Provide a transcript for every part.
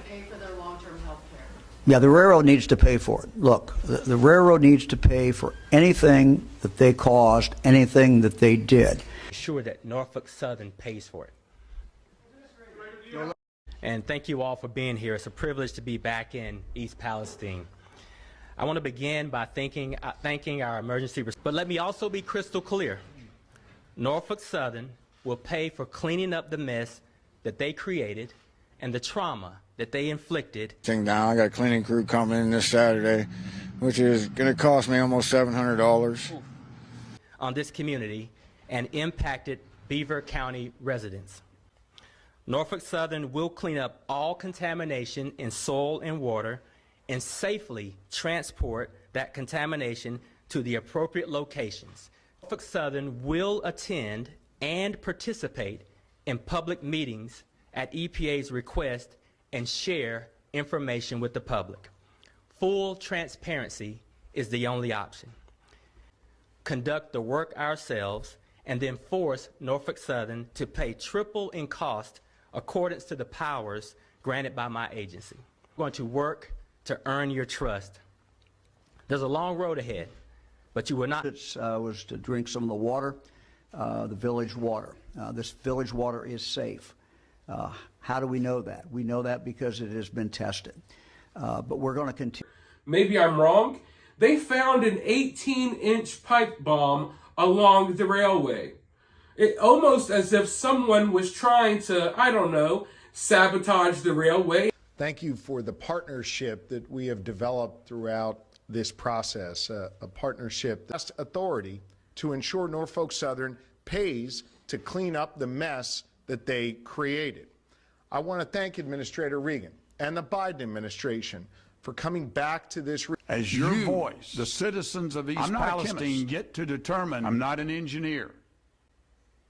pay for their long-term health care. Yeah, the railroad needs to pay for it. Look, the railroad needs to pay for anything that they caused, anything that they did. Sure that Norfolk Southern pays for it. And thank you all for being here. It's a privilege to be back in East Palestine. I want to begin by thanking our emergency, but let me also be crystal clear. Norfolk Southern will pay for cleaning up the mess that they created and the trauma that they inflicted. Now I got a cleaning crew coming in this Saturday, which is going to cost me almost $700 on this community and impacted Beaver County residents. Norfolk Southern will clean up all contamination in soil and water and safely transport that contamination to the appropriate locations. Norfolk Southern will attend and participate in public meetings at EPA's request and share information with the public. Full transparency is the only option. Conduct the work ourselves and then force Norfolk Southern to pay triple in cost accordance to the powers granted by my agency. We're going to work to earn your trust. There's a long road ahead, but you will not. It was to drink some of the water, the village water. This village water is safe. How do we know that? We know that because it has been tested. But we're going to continue. Maybe I'm wrong. They found an 18-inch pipe bomb along the railway. It almost as if someone was trying to, I don't know, sabotage the railway. Thank you for the partnership that we have developed throughout this process, a partnership that's authority to ensure Norfolk Southern pays to clean up the mess that they created. I want to thank Administrator Regan and the Biden administration for coming back to this. As your voice, the citizens of East Palestine get to determine. I'm not an engineer.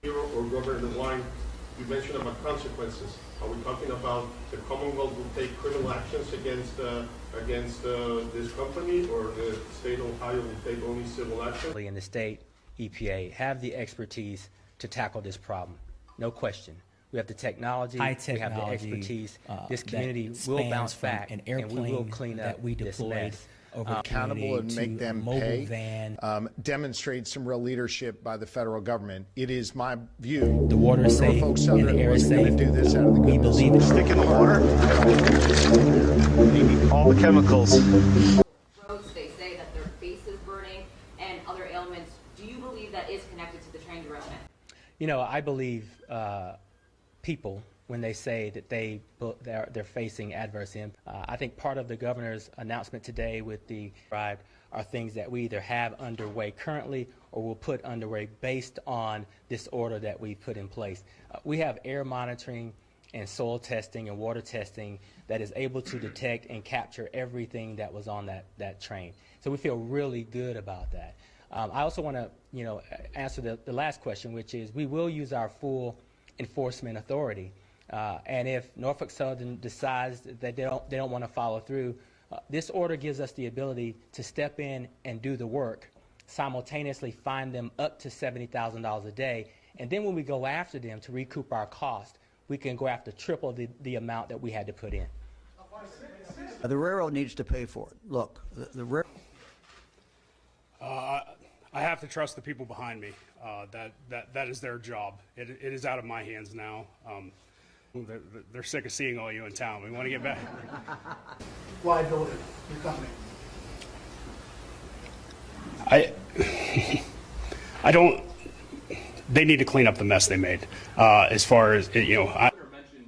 Or Governor DeWine, you mentioned about consequences. Are we talking about the Commonwealth will take criminal actions against this company, or the state of Ohio will take only civil action? And the state EPA have the expertise to tackle this problem. No question. We have the technology, we have the expertise. This community will bounce back, and we will clean up this mess. Accountable and make them pay, demonstrate some real leadership by the federal government. It is my view the water is safe and the air is safe. Do this out of the we believe it. Stick in the water. All the chemicals. Roads, they say that their face is burning and other ailments. Do you believe that is connected to the train derailment? You know, I believe people when they say that they're facing adverse impact. I think part of the governor's announcement today with the ride are things that we either have underway currently or will put underway based on this order that we put in place. We have air monitoring and soil testing and water testing that is able to detect and capture everything that was on that train. So we feel really good about that. I also want to, answer the last question, which is we will use our full enforcement authority. And if Norfolk Southern decides that they don't want to follow through, this order gives us the ability to step in and do the work, simultaneously fine them up to $70,000 a day, and then when we go after them to recoup our cost, we can go after triple the amount that we had to put in. The railroad needs to pay for it. Look, the railroad. I have to trust the people behind me. That is their job. It is out of my hands now. They're sick of seeing all you in town. We want to get back. Liability, your company. I don't. They need to clean up the mess they made. As far as mentioned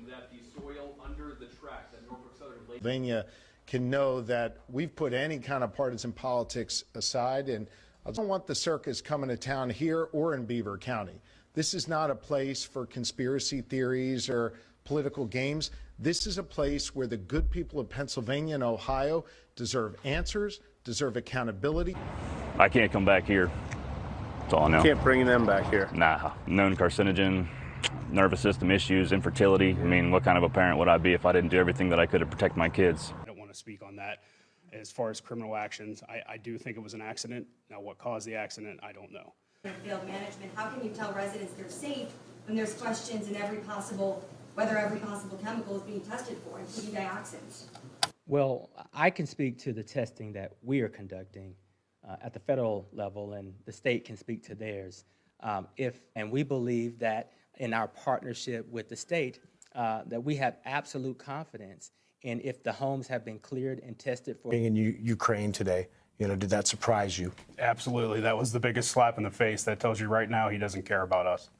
that the soil under the track that Norfolk Southern Pennsylvania can know that we've put any kind of partisan politics aside, and I don't want the circus coming to town here or in Beaver County. This is not a place for conspiracy theories or political games. This is a place where the good people of Pennsylvania and Ohio deserve answers, deserve accountability. I can't come back here. That's all I know. Can't bring them back here. Nah. Known carcinogen, nervous system issues, infertility. I mean, what kind of a parent would I be if I didn't do everything that I could to protect my kids? I don't want to speak on that. As far as criminal actions, I do think it was an accident. Now, what caused the accident, I don't know. Failed management. How can you tell residents they're safe when there's questions in every possible whether every possible chemical is being tested for, including dioxins. Well, I can speak to the testing that we are conducting at the federal level, and the state can speak to theirs. And we believe that in our partnership with the state, that we have absolute confidence in if the homes have been cleared and tested for. In Ukraine today, did that surprise you? Absolutely. That was the biggest slap in the face. That tells you right now he doesn't care about us.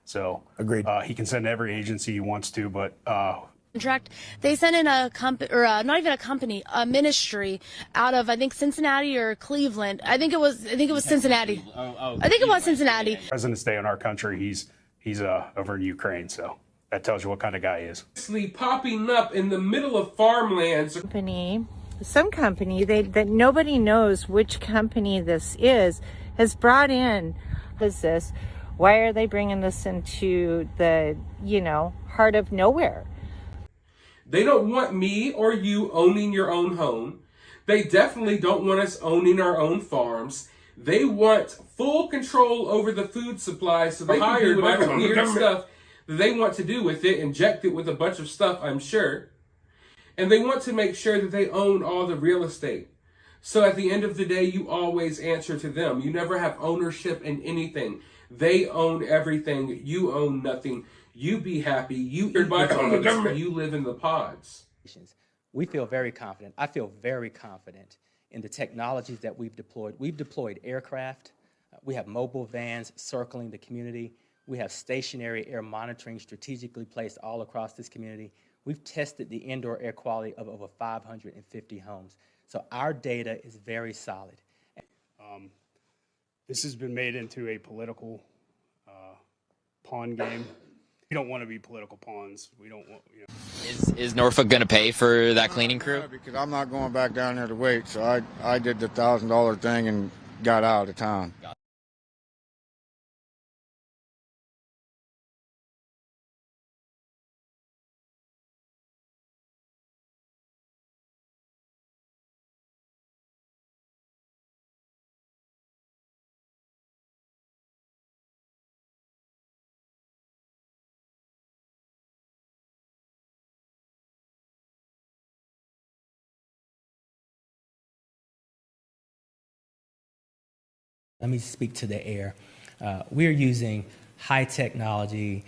So agreed. He can send every agency he wants to, but contract. They sent in a company, or not even a company, a ministry out of, I think, Cincinnati or Cleveland. I think it was Cincinnati. I think it was Cincinnati. President's Day in our country, he's over in Ukraine, so that tells you what kind of guy he is. Popping up in the middle of farmlands. Some company that nobody knows which company this is, has brought in. Is this? Why are they bringing this into the heart of nowhere? They don't want me or you owning your own home. They definitely don't want us owning our own farms. They want full control over the food supply, so they can do whatever weird stuff that they want to do with it, inject it with a bunch of stuff, I'm sure. And they want to make sure that they own all the real estate. So at the end of the day, you always answer to them. You never have ownership in anything. They own everything. You own nothing. You be happy. You eat by the government. You live in the pods. We feel very confident. I feel very confident in the technologies that we've deployed. We've deployed aircraft. We have mobile vans circling the community. We have stationary air monitoring strategically placed all across this community. We've tested the indoor air quality of over 550 homes. So our data is very solid. This has been made into a political pawn game. We don't want to be political pawns. We don't want. Is Norfolk going to pay for that cleaning crew? Yeah, because I'm not going back down there to wait. So I did the $1,000 thing and got out of town. Let me speak to the air. We're using high technology